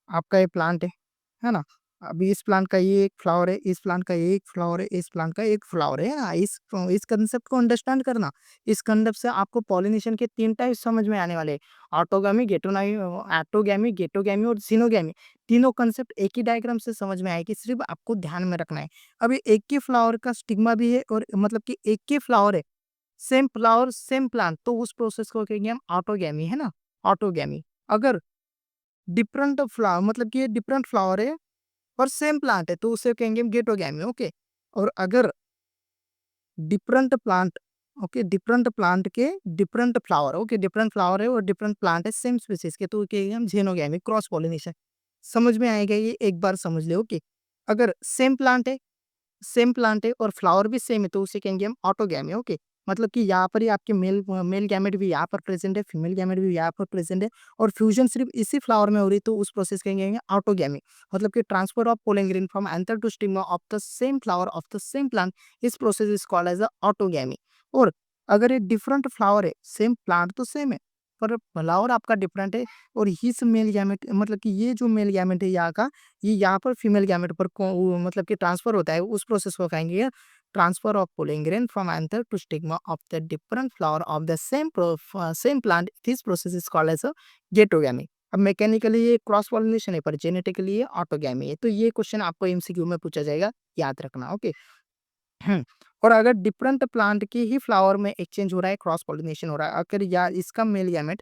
आपका ये प्लांट है ना? अभी इस प्लांट का ये एक फ्लावर है, इस प्लांट का ये एक फ्लावर है, इस प्लांट का एक फ्लावर है ना? इस कांसेप्ट को अंडरस्टैंड करना। इस कांसेप्ट से आपको पॉलिनेशन के 3 टाइप समझ में आने वाले हैं। ऑटोगैमी, गेटोगैमी और सिनोगैमी। तीनों कांसेप्ट एक ही डायग्राम से समझ में आएगी, सिर्फ आपको ध्यान में रखना है। अभी एक ही फ्लावर का स्टिग्मा भी है, और मतलब कि एक ही फ्लावर है, सेम फ्लावर सेम प्लांट, तो उस प्रोसेस को कहेंगे हम ऑटोगैमी, है ना? ऑटोगैमी। अगर डिफरेंट फ्लावर मतलब कि ये डिफरेंट फ्लावर है और सेम प्लांट है, तो उसे कहेंगे हम गेटोगैमी। ओके, और अगर different plant, okay, different plant के different flower, okay, different flower है और डिफरेंट प्लांट है सेम स्पीसीज के, तो कहेंगे हम जेनोगैमी, क्रॉस पॉलिनेशन। समझ में आएगा ये, एक बार समझ ले। ओके, अगर सेम प्लांट है और फ्लावर भी सेम है, तो उसे कहेंगे हम ऑटोगैमी। ओके, मतलब कि यहाँ पर ही आपके मेल मेल गैमेट भी यहाँ पर प्रेजेंट है, फीमेल गैमेट भी यहाँ पर प्रेजेंट है, और फ्यूजन सिर्फ इसी फ्लावर में हो रही है, तो उस प्रोसेस कहेंगे ऑटोगैमी। मतलब कि transfer of pollen grain from anther to stigma of the same flower of the same plant, इस process is called as autogamy. और अगर ये डिफरेंट फ्लावर है, सेम प्लांट तो सेम है, पर फ्लावर आपका डिफरेंट है, और इस मेल गैमेट मतलब कि ये जो मेल गैमेट है यहाँ का, ये यहाँ पर फीमेल गैमेट पर मतलब कि ट्रांसफर होता है, उस प्रोसेस को कहेंगे transfer of pollen grain from anther to stigma of the different flower of the same plant, this process is called as geitonogamy. अब मैकेनिकली ये क्रॉस पॉलिनेशन है, पर जेनेटिकली ये ऑटोगैमी है। तो ये क्वेश्चन आपको एमसीक्यू में पूछा जाएगा, याद रखना। ओके, और अगर डिफरेंट प्लांट के ही फ्लावर में एक्सचेंज हो रहा है, क्रॉस पॉलिनेशन हो रहा है, अगर या इसका मेल गैमेट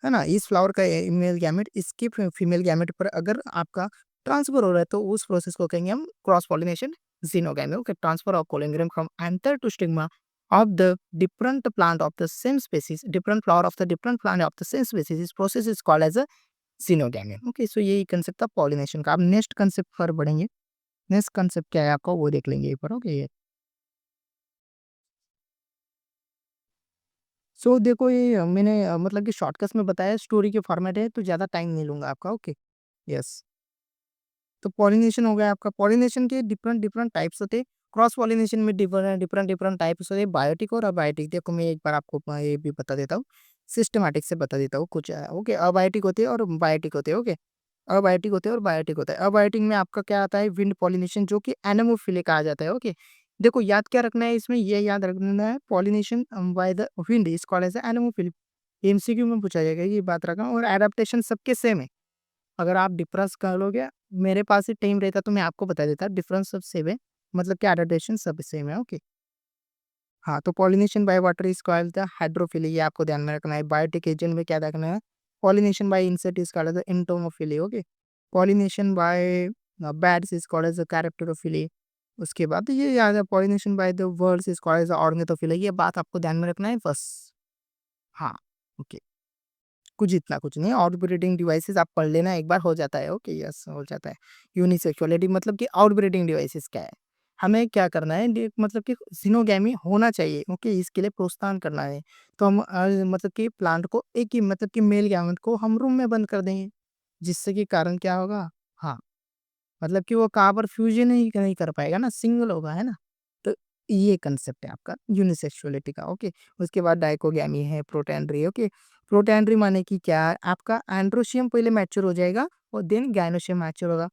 है ना, इस फ्लावर का मेल गैमेट इसकी फीमेल गैमेट पर अगर आपका ट्रांसफर हो रहा है, तो उस प्रोसेस को कहेंगे हम cross pollination, xenogamy. Okay, transfer of pollen from anther to stigma of the different plant of the same species, different flower of the different plant of the same species, इस process is called as xenogamy. Okay, so यही concept था pollination का। अब next concept पर बढ़ेंगे। Next concept क्या है आपका, वो देख लेंगे एक बार। ओके, सो देखो ये मैंने मतलब कि शॉर्टकट्स में बताया, स्टोरी के फॉर्मेट है, तो ज़्यादा टाइम नहीं लूँगा आपका। Okay, yes. तो पॉलिनेशन हो गया आपका। पॉलिनेशन के डिफरेंट डिफरेंट टाइप्स होते हैं। क्रॉस पॉलिनेशन में डिफरेंट डिफरेंट डिफरेंट टाइप्स होते हैं, बायोटिक और अबायोटिक। देखो मैं एक बार आपको ये भी बता देता हूँ, सिस्टमैटिक से बता देता हूँ कुछ। ओके, अबायोटिक होते हैं और बायोटिक होते हैं। ओके, अबायोटिक होते हैं और बायोटिक होता है। अबायोटिक में आपका क्या आता है, विंड पॉलिनेशन, जो कि एनेमोफिलिक कहा जाता है। ओके, देखो याद क्या रखना है इसमें, ये याद रखना है, pollination by the wind is called as anemophilic. MCQ में पूछा जाएगा, ये बात रखना। और एडाप्टेशन सबके सेम है। अगर आप डिफरेंस कर लोगे, मेरे पास ही टाइम रहता तो मैं आपको बता देता, डिफरेंस सब सेम है, मतलब कि अडाप्टेशन सब सेम है, ओके। हाँ, तो pollination by water is called the hydrophily, ये आपको ध्यान में रखना है। बायोटिक एजेंट में क्या देखना है, pollination by insect is called the entomophily, okay. Pollination by bats is called as a chiropterophily. उसके बाद ये याद है, pollination by the birds is called as ornithophily, ये बात आपको ध्यान में रखना है बस। हाँ, ओके। कुछ इतना कुछ नहीं, आउटब्रीडिंग डिवाइसेस आप पढ़ लेना एक बार, हो जाता है, ओके, यस हो जाता है। यूनिसेक्सुअलिटी मतलब कि आउटब्रीडिंग डिवाइसेस क्या है? हमें क्या करना है, मतलब कि सिनोगैमी होना चाहिए, ओके, इसके लिए प्रोत्साहन करना है। तो हम मतलब कि प्लांट को एक ही, मतलब कि मेल गैमेट को हम रूम में बंद कर देंगे, जिससे कि कारण क्या होगा, हाँ, मतलब कि वो कहाँ पर फ्यूजन ही नहीं कर पाएगा ना, सिंगल होगा, है ना? तो ये कांसेप्ट है आपका यूनिसेक्सुअलिटी का, ओके। उसके बाद डाइकोगैमी है, प्रोटैंड्री, ओके। प्रोटैंड्री माने कि क्या, आपका एंड्रोशियम पहले मैच्योर हो जाएगा और देन गायनोशियम मैच्योर होगा।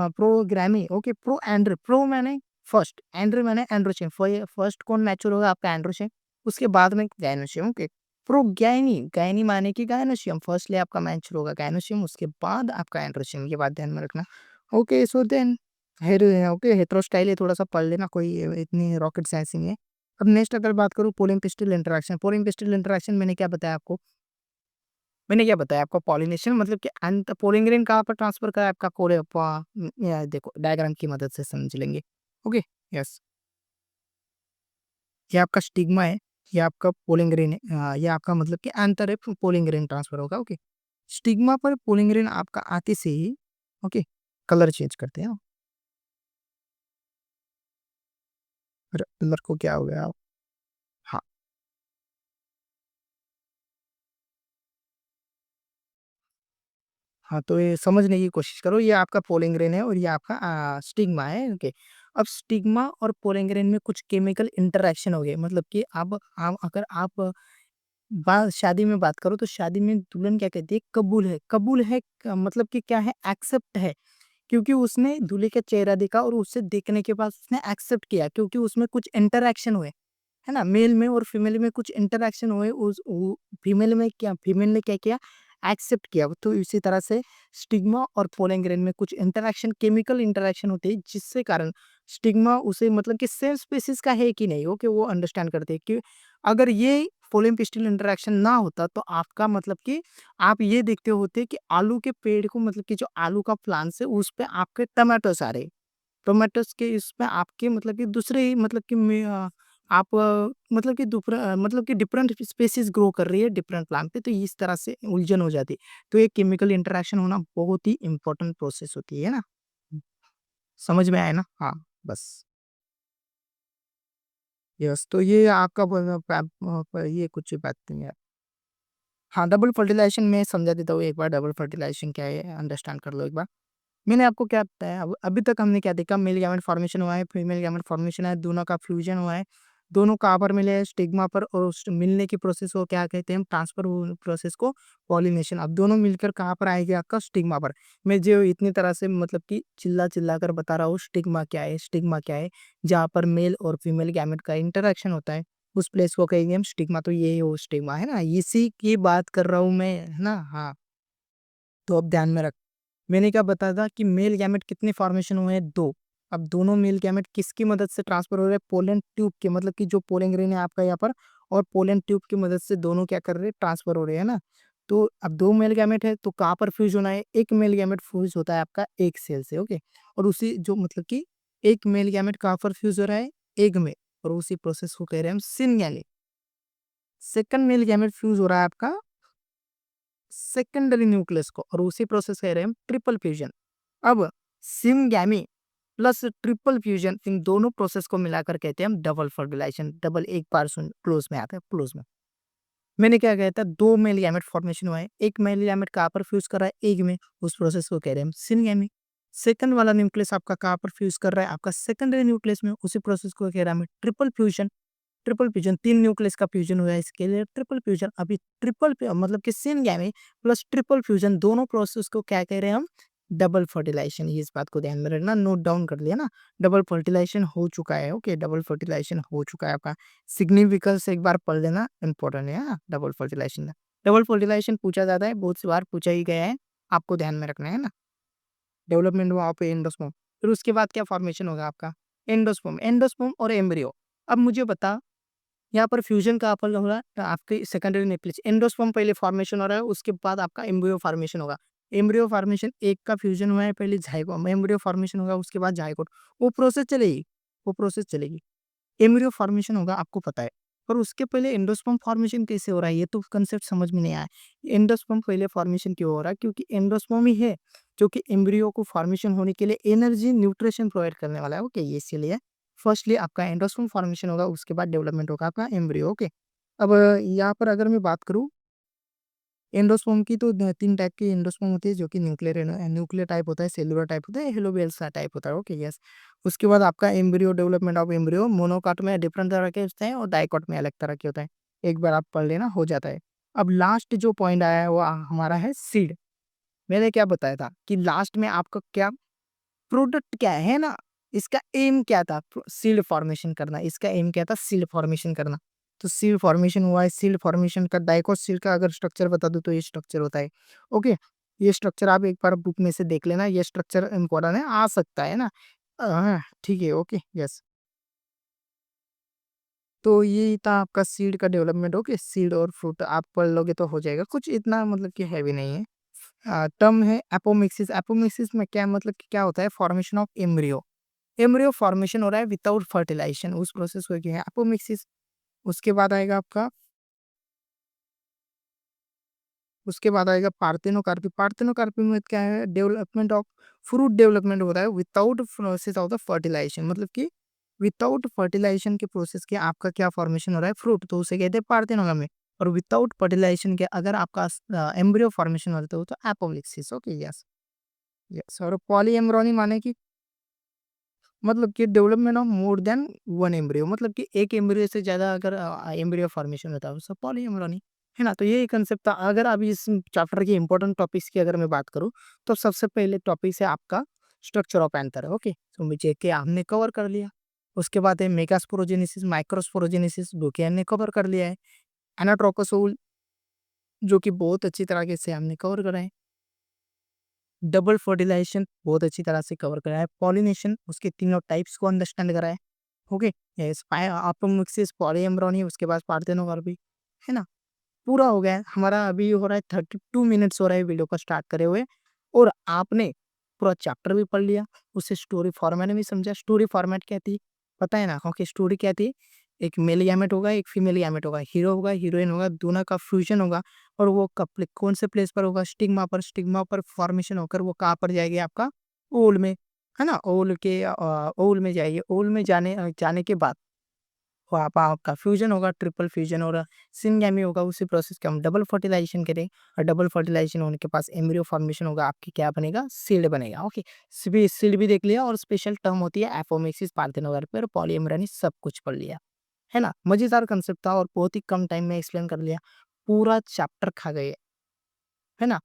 प्रोग्रामी, ओके, प्रो माने फर्स्ट, एंड्रो माने एंड्रोशियम, फर्स्ट कौन मैच्योर होगा, आपका एंड्रोशियम, उसके बाद में गायनोशियम, ओके। प्रोगैनी, गैनी माने कि गायनोशियम, फर्स्टली आपका मैच्योर होगा गायनोशियम, उसके बाद आपका एंड्रोशियम, ये बात ध्यान में रखना। ओके, सो देन हेर ओके, हेटेरोस्टाइल ये थोड़ा-सा पढ़ लेना, कोई इतनी रॉकेट साइंस नहीं है। अब नेक्स्ट अगर बात करूँ, polling pistol interaction, polling pistol interaction मैंने क्या बताया आपको? मैंने क्या बताया आपको, पॉलिनेशन मतलब कि अंत पोलिंग ग्रेन कहाँ पर ट्रांसफर करा है, आपका देखो डायग्राम की मदद से समझ लेंगे। ओके, यस, ये आपका स्टिग्मा है, ये आपका पोलिंग ग्रेन है, ये आपका मतलब कि अंतर है, पोलिंग ग्रेन ट्रांसफर होगा, ओके। स्टिग्मा पर पोलिंग ग्रेन आपका आते से ही, ओके, कलर चेंज करते हैं। कलर को क्या हो गया? हाँ, हाँ, तो ये समझने की कोशिश करो, ये आपका पोलिंग ग्रेन है और ये आपका स्टिग्मा है, ओके। अब स्टिग्मा और पोलिंग ग्रेन में कुछ केमिकल इंटरैक्शन हो गए, मतलब कि अब आप अगर आप शादी में बात करो, तो शादी में दुल्हन क्या कहती है, कबूल है, मतलब कि क्या है, एक्सेप्ट है, क्योंकि उसने दूल्हे का चेहरा देखा और उसे देखने के बाद उसने एक्सेप्ट किया, क्योंकि उसमें कुछ इंटरैक्शन हुए, है ना? मेल में और फीमेल में कुछ इंटरैक्शन हुए, उस वो फीमेल ने क्या किया, एक्सेप्ट किया। तो इसी तरह से स्टिग्मा और पोलन ग्रेन में कुछ इंटरैक्शन, केमिकल इंटरैक्शन होते हैं, जिससे कारण स्टिग्मा उसे, मतलब कि सेम स्पीशीज का है कि नहीं, ओके, वो अंडरस्टैंड करते हैं कि अगर ये पोलन पिस्टिल इंटरैक्शन ना होता, तो आपका मतलब कि आप ये देखते होते कि आलू के पेड़ को, मतलब कि जो आलू का प्लांट्स है, उस पे आपके टमाटोस आ रहे, टोमेटोस के इसमें आपके मतलब कि दूसरे ही, मतलब कि आप मतलब कि मतलब कि डिफरेंट स्पेसीज़ ग्रो कर रही है डिफरेंट प्लांट पे, तो इस तरह से उलझन हो जाती है। तो ये केमिकल इंटरैक्शन होना बहुत ही इम्पोर्टेंट प्रोसेस होती है ना? समझ में आया ना? हाँ, बस। यस, तो ये आपका ये कुछ बात नहीं है। हाँ, डबल फर्टिलाइज़ेशन मैं समझा देता हूँ एक बार, डबल फर्टिलाइज़ेशन क्या है, अंडरस्टैंड कर लो एक बार। मैंने आपको क्या बताया, अब अभी तक हमने क्या देखा, मेल गैमेट फॉर्मेशन हुआ है, फीमेल गैमेट फॉर्मेशन है, दोनों का फ्यूजन हुआ है, दोनों कहाँ पर मिले हैं, स्टिग्मा पर, और उस मिलने की प्रोसेस को क्या कहते हैं, हम ट्रांसफर प्रोसेस को पॉलिनेशन। अब दोनों मिलकर कहाँ पर आएगी, आपका स्टिग्मा पर। मैं जो इतनी तरह से मतलब कि चिल्ला चिल्ला कर बता रहा हूँ, स्टिग्मा क्या है, स्टिग्मा क्या है, जहाँ पर मेल और फीमेल गैमेट का इंटरेक्शन होता है, उस प्लेस को कहेंगे हम स्टिग्मा। तो ये वो स्टिग्मा है ना, इसी की बात कर रहा हूँ मैं, है ना? हाँ, तो अब ध्यान में रख, मैंने क्या बताया था कि मेल गैमेट कितने फॉर्मेशन हुए हैं, 2। अब दोनों मेल गैमेट किसकी मदद से ट्रांसफर हो रहे हैं, पोलन ट्यूब के, मतलब कि जो पोलन ग्रेन है आपका यहाँ पर, और पोलन ट्यूब की मदद से दोनों क्या कर रहे हैं, ट्रांसफर हो रहे हैं ना। तो अब 2 मेल गैमेट है, तो कहाँ पर फ्यूज होना है, एक मेल गैमेट फ्यूज होता है आपका एक सेल से, ओके। और उसी जो मतलब कि एक मेल गैमेट कहाँ पर फ्यूज हो रहा है, एग में, और उसी प्रोसेस को कह रहे हैं हम syngamy. Second male gamete fuse हो रहा है आपका सेकेंडरी न्यूक्लियस को, और उसी प्रोसेस कह रहे हैं हम ट्रिपल फ्यूजन। अब सिंगैमी प्लस ट्रिपल फ्यूजन, इन दोनों प्रोसेस को मिलाकर कहते हैं हम डबल फर्टिलाइजेशन। डबल एक बार सुन, क्लोज में आता है, क्लोज में। मैंने क्या कहता था, 2 मेल गैमेट फॉर्मेशन हुआ है, एक मेल गैमेट कहाँ पर फ्यूज कर रहा है, एग में, उस प्रोसेस को कह रहे हैं हम सिनगैमी। सेकंड वाला न्यूक्लियस आपका कहाँ पर फ्यूज कर रहा है, आपका सेकेंडरी न्यूक्लियस में, उसी प्रोसेस को कह रहा है हमें triple fusion. Triple fusion, 3 nucleus का फ्यूजन हुआ है, इसके लिए ट्रिपल फ्यूजन। अभी मतलब कि सिनगैमी प्लस ट्रिपल फ्यूजन, दोनों प्रोसेस को क्या कह रहे हैं हम, डबल फर्टिलाइजेशन। ये इस बात को ध्यान में रखना, नोट डाउन कर लिया ना, डबल फर्टिलाइजेशन हो चुका है, ओके, डबल फर्टिलाइजेशन हो चुका है आपका। सिग्निफिकेंस एक बार पढ़ लेना, इंपॉर्टेंट है ना, डबल फर्टिलाइजेशन का। डबल फर्टिलाइजेशन पूछा जाता है, बहुत सी बार पूछा ही गया है, आपको ध्यान में रखना है ना। Development of endosperm. फिर उसके बाद क्या फॉर्मेशन होगा आपका? एंडोस्पर्म, एंडोस्पर्म और एम्ब्रियो। अब मुझे बता, यहाँ पर फ्यूजन कहाँ पर हो रहा है? तो आपके सेकेंडरी न्यूक्लियस, एंडोस्पर्म पहले फॉर्मेशन हो रहा है, उसके बाद आपका एम्ब्रियो फॉर्मेशन होगा। एम्ब्रियो फॉर्मेशन एक का फ्यूजन हुआ है, पहले जाइगोट एम्ब्रियो फॉर्मेशन होगा, उसके बाद जाइगोट। वो प्रोसेस चलेगी, वो प्रोसेस चलेगी। एम्ब्रियो फॉर्मेशन होगा आपको पता है, पर उसके पहले एंडोस्पर्म फॉर्मेशन कैसे हो रहा है ये तो कंसेप्ट समझ में नहीं आया। एंडोस्पर्म पहले फॉर्मेशन क्यों हो रहा है? क्योंकि एंडोस्पर्म ही है जो कि एम्ब्रियो को फॉर्मेशन होने के लिए एनर्जी न्यूट्रिशन प्रोवाइड करने वाला है। ओके, ये इसीलिए फर्स्टली आपका एंडोस्पर्म फॉर्मेशन होगा, उसके बाद डेवलपमेंट होगा आपका एम्ब्रियो। ओके, अब यहाँ पर अगर मैं बात करूँ एंडोस्पर्म की, तो 3 टाइप की एंडोस्पर्म होती है जो कि न्यूक्लियर टाइप होता है, सेलुलर टाइप होता है, हेलोबियल्स टाइप होता है। Okay, yes. उसके बाद आपका embryo, development of embryo monocot में डिफरेंट तरह के होते हैं और डाइकॉट में अलग तरह के होता है। एक बार आप पढ़ लेना, हो जाता है। अब लास्ट जो पॉइंट आया है वो हमारा है सीड। मैंने क्या बताया था कि लास्ट में आपका क्या प्रोडक्ट क्या है ना, इसका एम क्या था? सीड फॉर्मेशन करना, इसका एम क्या था? सीड फॉर्मेशन करना। तो सीड फॉर्मेशन हुआ है, सीड फॉर्मेशन का डाइकोट सीड का अगर स्ट्रक्चर बता दूं तो ये स्ट्रक्चर होता है। ओके, ये स्ट्रक्चर आप एक बार बुक में से देख लेना, ये स्ट्रक्चर इम्पोर्टेंट है, आ सकता है ना। हाँ, ठीक है, ओके, यस। तो ये था आपका सीड का डेवलपमेंट। ओके, सीड और फ्रूट आप पढ़ लोगे तो हो जाएगा, कुछ इतना मतलब कि हैवी नहीं है। टर्म है एपोमिक्सिस। एपोमिक्सिस में क्या मतलब कि क्या होता है? Formation of embryo. Embryo formation हो रहा है विदाउट फर्टिलाइजेशन, उस प्रोसेस को क्या है? एपोमिक्सिस। उसके बाद आएगा आपका, उसके बाद आएगा पार्थेनोकार्पी। पार्थेनोकार्पी में क्या है? डेवलपमेंट ऑफ फ्रूट डेवलपमेंट होता है without process of the fertilization, मतलब कि विदाउट फर्टिलाइजेशन के प्रोसेस के आपका क्या फॉर्मेशन हो रहा है? फ्रूट, तो उसे कहते हैं पार्थेनोगामी। और विदाउट फर्टिलाइजेशन के अगर आपका एम्ब्रियो फॉर्मेशन होता है तो एपोमिक्सिस। Okay, yes. यस, और पॉलीएम्ब्रॉनी माने कि मतलब कि development of more than one embryo, मतलब कि एक एम्ब्रियो से ज्यादा अगर एम्ब्रियो फॉर्मेशन होता है उसको पॉलीएम्ब्रॉनी, है ना। तो यही कंसेप्ट था। अगर अभी इस चैप्टर के इंपॉर्टेंट टॉपिक्स की अगर मैं बात करूँ तो सबसे पहले टॉपिक है आपका स्ट्रक्चर ऑफ एंथर। ओके, तो मुझे के हमने कवर कर लिया। उसके बाद है मेगास्पोरोजेनेसिस, माइक्रोस्पोरोजेनेसिस, जो कि हमने कवर कर लिया है। एनाट्रोकोसोल, जो कि बहुत अच्छी तरह से हमने कवर करा है। डबल फर्टिलाइजेशन बहुत अच्छी तरह से कवर करा है। पॉलिनेशन, उसके तीनों टाइप्स को अंडरस्टैंड करा है। Okay, yes. अपोमिक्सिस, पॉलीएम्ब्रॉनी, उसके बाद पार्थेनोगार्पी, है ना। पूरा हो गया है हमारा। अभी हो रहा है 32 मिनट्स हो रहा है वीडियो को स्टार्ट करे हुए, और आपने पूरा चैप्टर भी पढ़ लिया, उससे स्टोरी फॉर्मेट भी समझा। स्टोरी फॉर्मेट क्या थी पता है ना? ओके, स्टोरी क्या थी? एक मेल गैमेट होगा, एक फीमेल गैमेट होगा, हीरो होगा, हीरोइन होगा, दोनों का फ्यूजन होगा। और वो कौन से प्लेस पर होगा? स्टिग्मा पर। स्टिग्मा पर फॉर्मेशन होकर वो कहाँ पर जाएगी? आपका ओल में, है ना। ओल के ओल में जाएगी। ओल में जाने के बाद वो आपका फ्यूजन होगा, ट्रिपल फ्यूजन होगा, सिनगैमी होगा। उसी प्रोसेस को हम डबल फर्टिलाइजेशन करें, और डबल फर्टिलाइजेशन होने के पास एम्ब्रियो फॉर्मेशन होगा, आपकी क्या बनेगा? सीड बनेगा। ओके, सीड भी देख लिया, और स्पेशल टर्म होती है एपोमिक्सिस, पार्थेनोगार्पी और पॉलीएम्ब्रॉनी, सब कुछ पढ़ लिया, है ना। मजेदार कंसेप्ट था और बहुत ही कम टाइम में एक्सप्लेन कर लिया। पूरा चैप्टर खा गए, है ना।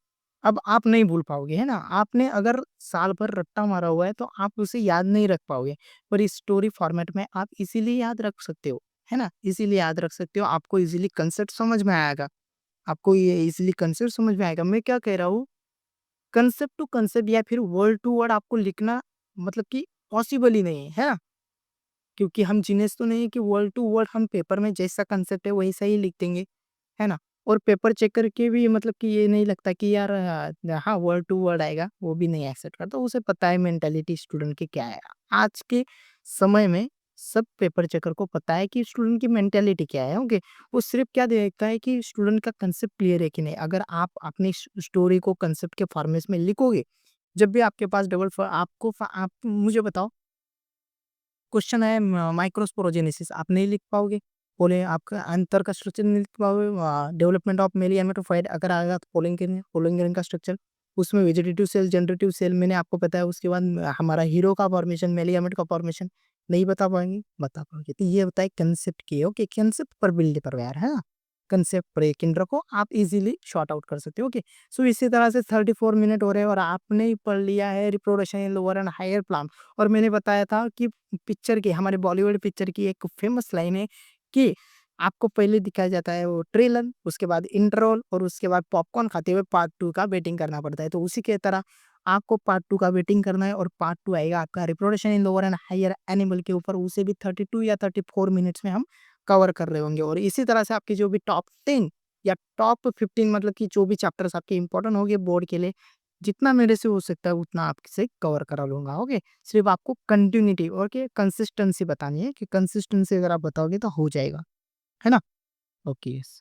अब आप नहीं भूल पाओगे, है ना। आपने अगर साल भर रट्टा मारा हुआ है तो आप उसे याद नहीं रख पाओगे, पर इस स्टोरी फॉर्मेट में आप इजीली याद रख सकते हो, है ना। इजीली याद रख सकते हो, आपको इजीली कंसेप्ट समझ में आएगा। आपको ये इजीली कंसेप्ट समझ में आएगा। मैं क्या कह रहा हूँ, कंसेप्ट टू कंसेप्ट या फिर वर्ड टू वर्ड आपको लिखना मतलब कि पॉसिबल ही नहीं है ना। क्योंकि हम जीनियस तो नहीं है कि वर्ड टू वर्ड हम पेपर में जैसा कंसेप्ट है वैसा ही लिख देंगे, है ना। और पेपर चेक करके भी मतलब कि ये नहीं लगता कि यार हाँ वर्ड टू वर्ड आएगा, वो भी नहीं एक्सेप्ट करता। उसे पता है मेंटालिटी स्टूडेंट की क्या है। आज के समय में सब पेपर चेकर को पता है कि स्टूडेंट की मेंटालिटी क्या है। ओके, वो सिर्फ क्या देखता है कि स्टूडेंट का कंसेप्ट क्लियर है कि नहीं। अगर आप अपनी स्टोरी को कंसेप्ट के फॉर्मेट में लिखोगे, जब भी आपके पास आप मुझे बताओ, क्वेश्चन है माइक्रोस्पोरोजेनेसिस, आप नहीं लिख पाओगे। बोले आपका अंतर का स्ट्रक्चर नहीं लिख पाओगे। डेवलपमेंट ऑफ मेल गैमेटोफाइट अगर आएगा तो पोलिंग का स्ट्रक्चर, उसमें वेजिटेटिव सेल, जनरेटिव सेल मैंने आपको बताया। उसके बाद हमारा हीरो का फॉर्मेशन, मेल गैमेट का फॉर्मेशन नहीं बता पाएंगे, बता पाओगे। तो ये बताए कंसेप्ट की। ओके, कंसेप्ट पर बिल्ड पर यार, है ना। कंसेप्ट पर यकीन रखो, आप इजीली शॉर्ट आउट कर सकते हो। ओके, सो इसी तरह से 34 मिनट हो रहे हैं और आपने ही पढ़ लिया है reproduction in lower and higher plant. और मैंने बताया था कि पिक्चर की, हमारे बॉलीवुड पिक्चर की एक फेमस लाइन है कि आपको पहले दिखाया जाता है वो ट्रेलर, उसके बाद इंटरवल, और उसके बाद पॉपकॉर्न खाते हुए पार्ट 2 का वेटिंग करना पड़ता है। तो उसी के तरह आपको पार्ट 2 का वेटिंग करना है और पार्ट 2 आएगा आपका reproduction in lower and higher animal के ऊपर, उसे भी 32 या 34 मिनट्स में हम कवर कर रहे होंगे। और इसी तरह से आपके जो भी टॉप 10 या टॉप 15 मतलब कि जो भी चैप्टर्स आपके इंपॉर्टेंट होंगे बोर्ड के लिए, जितना मेरे से हो सकता है उतना आपसे कवर करा लूँगा, ओके। सिर्फ़ आपको कंटिन्यूटी और क्या कंसिस्टेंसी बतानी है कि कंसिस्टेंसी अगर आप बताओगे तो हो जाएगा, है ना? Okay, yes.